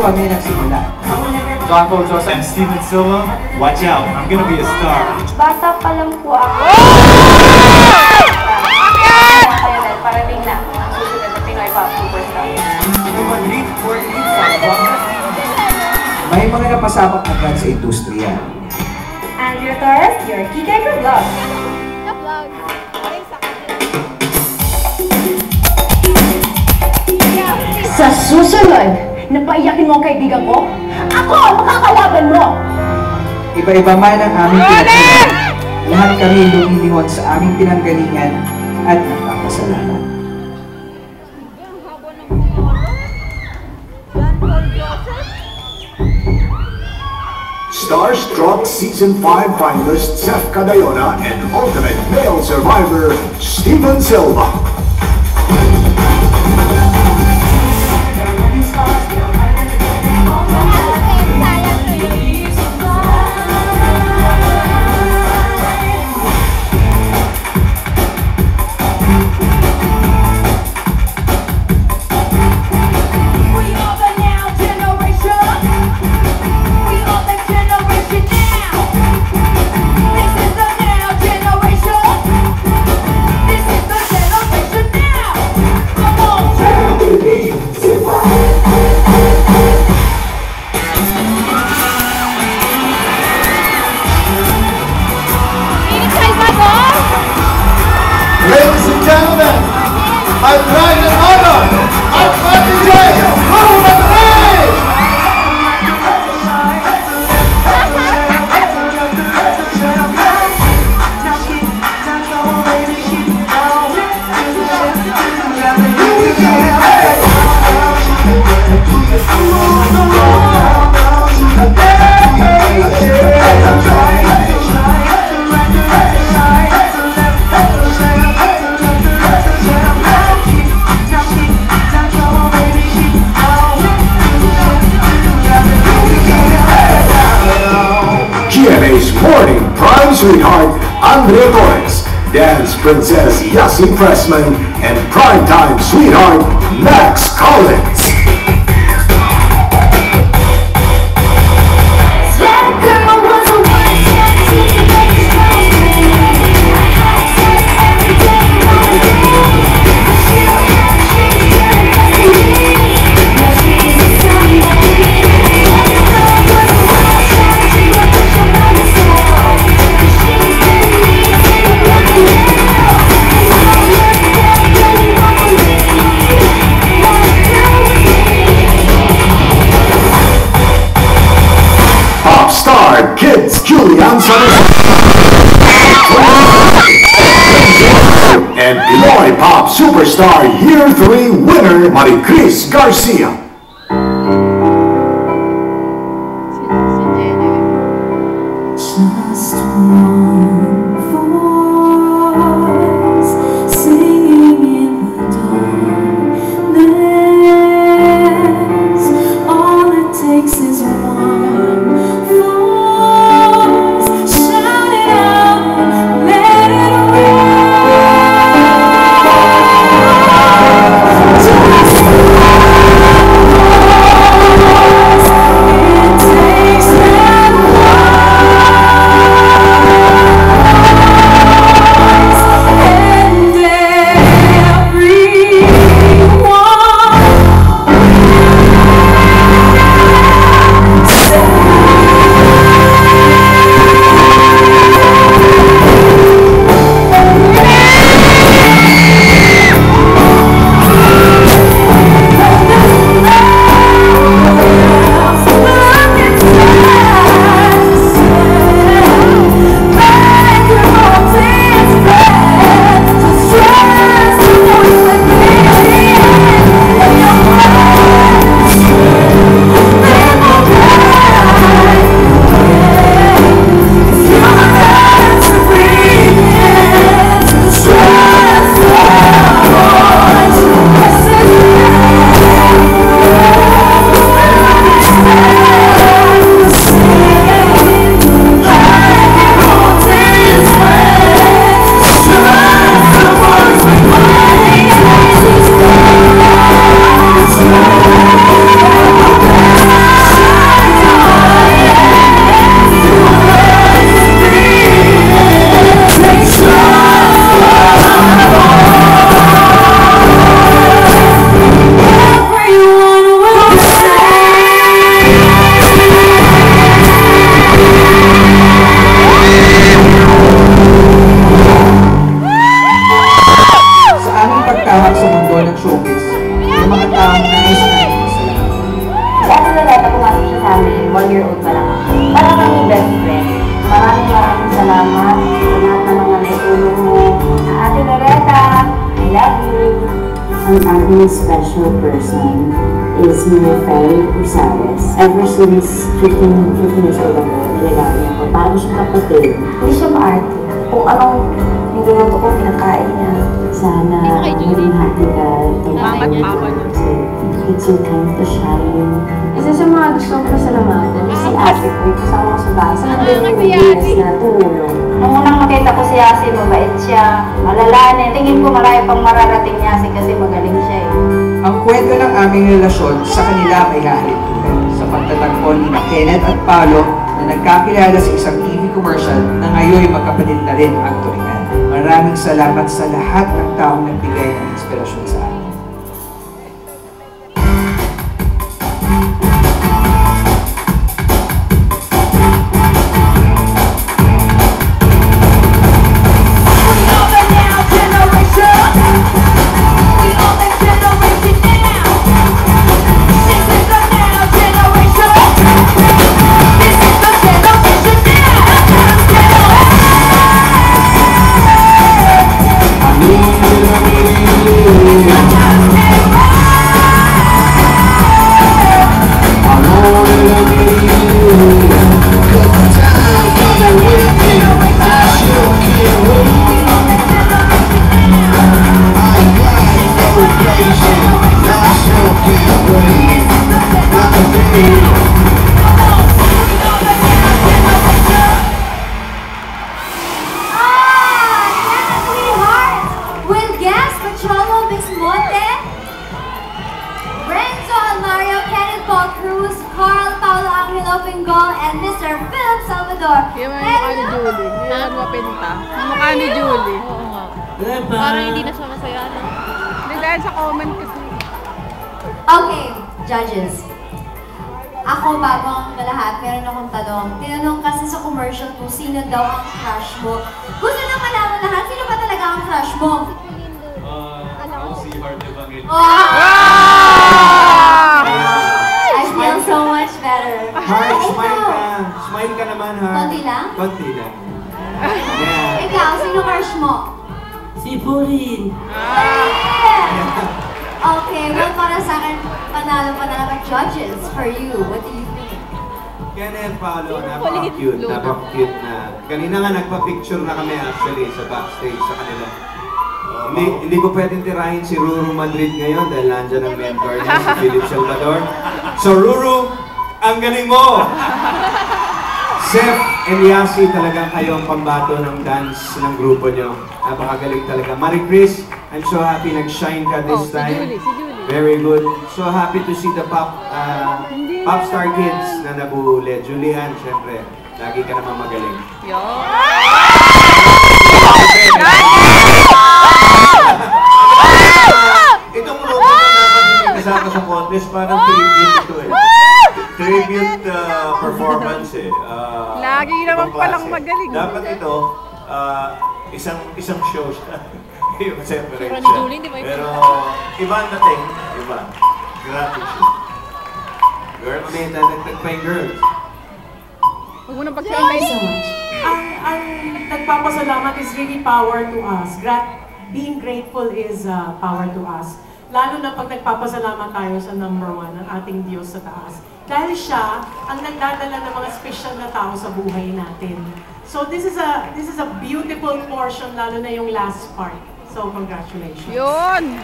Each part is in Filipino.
kami nagsimula. Jocko Joseph and Steven Silva, watch out, I'm gonna be a star. Bata pa lang po ako. Kaya parating na ang susunod na Pinoy Pop Superstar. May mga napasamak agad sa industriya. Andrea Torres, your Kikay Vlog. Sa susunod, napaiyakin mo ang kaibigan ko? Ako ang makakalaban mo! Iba-iba man ang aming pinagkalingan. Lahat kami lumilihon sa aming pinanggalingan at nagpapasalamat. Starstruck Season 5 finalist Seth Cadayona and Ultimate Male Survivor Steven Silva. Ladies and gentlemen, my pride and honor, our protege, Roman Reigns! GMA's morning prime sweetheart, Andrea Torres, dance princess Yassi Pressman, and primetime sweetheart, Max Collins. Star Kids Julian and Pinoy Pop Superstar Year 3 winner Maricris Garcia. Just one voice singing in the darkness. All it takes is one voice. Shout it out, let it ring. Just one. 1-year-old pa lang ako. Para kami best friend. Maraming salamat sa lahat ng mga naitulong mo. Ate Loretta, I love you. Ang aking special person is my friend Rosales. Ever since 15 years old ako, nilagay ako. Parang siyang kapatid. Hindi siya maarte. Kung anong niluluto ko, pinakain niya. Sana maging happy ka. It's your time to shine. Isa sa mga gusto ko pasalamatan, si ate ko, kasama ko sa bahay. Sa nandun na tumulong. Nung unang makita ko si Yasi, mabait siya, malalanin. Tingin ko marami pang mararating Yasi kasi magaling siya eh. Ang kwento ng aming relasyon sa kanila may halin-tulad sa pagtatagpo ni Kenneth at Paolo na nagkakilala sa isang TV commercial na ngayon magkapatid na rin ang turingan. Maraming salamat sa lahat ng taong nagbigay ng inspirasyon sa amin. And Mr. Philip Salvador. Yung mukha ni Julie. Yung mapinta. Yung mukha ni Julie. Oo nga. Parang hindi na siya masaya, no? Hindi dahil sa comment kasi. Okay, judges. Ako, bago ang lahat, meron akong tanong. Tinanong kasi sa commercial kung sino daw ang crush mo. Gusto na malaman lahat, sino ba talaga ang crush mo? Ako si Heart Evangelion. I feel so much better. Heart, smile ka. Smile ka naman, Heart. Konti lang? Konti lang. Ikaw, sino crush mo? Si Pauline. Okay, well, para sa akin, panalo ka judges. For you, what do you think? Kenneth, Paolo, napaka-cute na. Kanina nga nagpa-picture na kami actually sa backstage sa kanila. Hindi ko pwedeng tirahin si Ruru Madrid ngayon dahil nandiyan ang mentor niya, si Philip Salvador. So Ruru, ang galing mo! Seth and Yasi, talagang kayo ang pambato ng dance ng grupo nyo. Napakagaling talaga. Marie Chris, I'm so happy nag-shine ka this time. Si Julie. Very good. So happy to see the pop star kids na nabuhuli. Julian, syempre, lagi ka naman magaling. Itong grupo na dapat kasama sa contest, parang tribute ito eh. Tribute performance eh. Lagi naman ibang palang klase. magaling. Dapat ito, isang show siya. Yung separate Pero ni siya. Julie, hindi mo Pero iba ang dating. Iba. Gratitude. Girl, may nagtagpay girls. Huwag mo nang pagsabi. Ang nagpapasalamat is really power to us. Being grateful is power to us. Lalo na pag nagpapasalamat tayo sa number 1, ang ating Diyos sa taas. Dahil siya ang nagdadala ng mga special na tao sa buhay natin. So this is a beautiful portion, lalo na yung last part. So congratulations. Yun!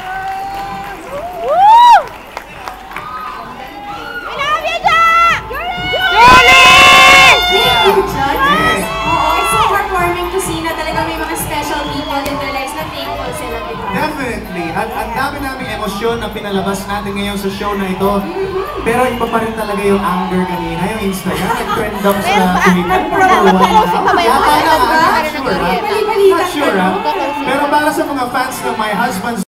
Thank you, judges! Oo, it's so heartwarming to see na talaga may mga special people in their lives na thankful sila dito. Definitely. At ang dami-daming emosyon na pinalabas natin ngayon sa show na ito. Pero iba pa rin talaga yung anger kanina, yung Instagram. Nag-trend up sa Twitter. Not sure, ha? Pero para sa mga fans ng My Husband's